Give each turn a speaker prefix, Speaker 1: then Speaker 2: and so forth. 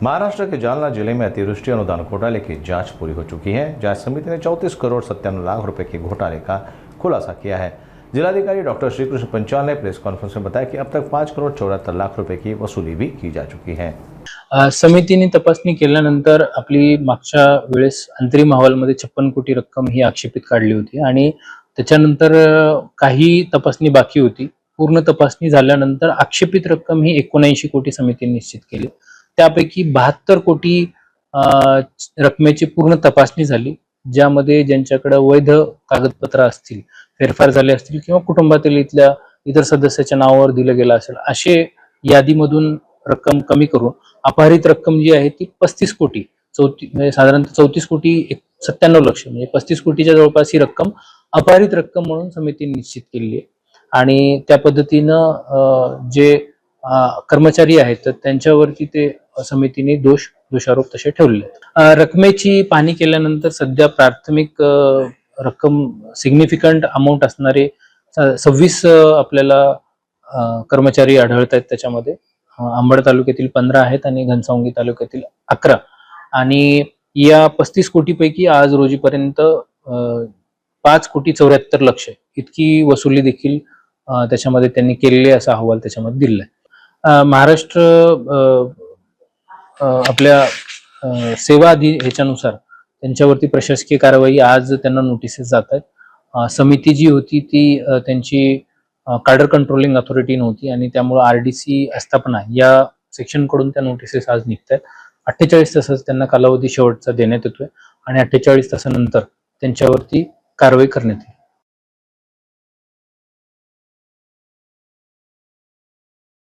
Speaker 1: महाराष्ट्र के जालना जिले में अतिवृष्टि अनुदान घोटाले की जांच पूरी हो चुकी है। जांच समिति ने 34 करोड़ 57 लाख रुपए के घोटाले का खुलासा किया है। जिलाधिकारी डॉक्टर श्रीकृष्ण पंचाल ने प्रेस कॉन्फ्रेंस में बताया कि अब तक 5 करोड़ 74 लाख रुपए की वसूली भी की जा चुकी है।
Speaker 2: समितीने तपासणी केल्यानंतर आपली मागच्या वेळेस अंतरिम अहवालमध्ये 56 कोटी रक्कम ही आक्षेपित काढली होती आणि त्याच्यानंतर काही तपासणी बाकी होती। पूर्ण तपासणी झाल्यानंतर आक्षेपित रक्कम ही 79 कोटी समितीने निश्चित केली। त्यापैकी 72 कोटी रकमेची पूर्ण तपासणी झाली, ज्यामध्ये ज्यांच्याकडे वैध कागदपत्र असतील, फेरफार झाले असतील किंवा कुटुंबातील इथल्या इतर सदस्याच्या नावावर दिलं गेलं असेल असे यादीमधून रक्कम कमी करून अपहरित रक्कम जी आहे ती 35 कोटी म्हणजे साधारणतः 34 कोटी 97 लक्ष म्हणजे 35 कोटीच्या जवळपास ही रक्कम अपहरित रक्कम म्हणून समितीने निश्चित केली आहे। आणि त्या पद्धतीनं जे कर्मचारी आहेत तर त्यांच्यावरती ते समितीने दोषारोप तसे ठेवले। रकमेची पाहणी केल्यानंतर सध्या प्राथमिक रक्कम सिग्निफिकंट अमाउंट असणारे 26 आपल्याला कर्मचारी आढळत आहेत। त्याच्यामध्ये अंबड तालुक्यातील 15 आहेत आणि घनसावंगी तालुक्यातील 11 आणि या 35 कोटी पैकी आज रोजीपर्यंत 5 कोटी 74 लक्ष इतकी वसुली देखील त्याच्यामध्ये त्यांनी केलेली असा अहवाल त्याच्यामध्ये दिलाय। महाराष्ट्र आपल्या सेवा ह्याच्यानुसार त्यांच्यावरती प्रशासकीय कारवाई आज त्यांना नोटिसेस जात आहेत। समिती जी होती ती त्यांची कार्डर कंट्रोलिंग अथॉरिटी नव्हती आणि त्यामुळे आरडीसी आस्थापना या सेक्शन कडून त्या नोटिसेस आज निघतात। 48 तासाचा त्यांना कालावधी शेवटचा देण्यात येतोय आणि 48 तासानंतर त्यांच्यावरती कारवाई करण्यात येईल।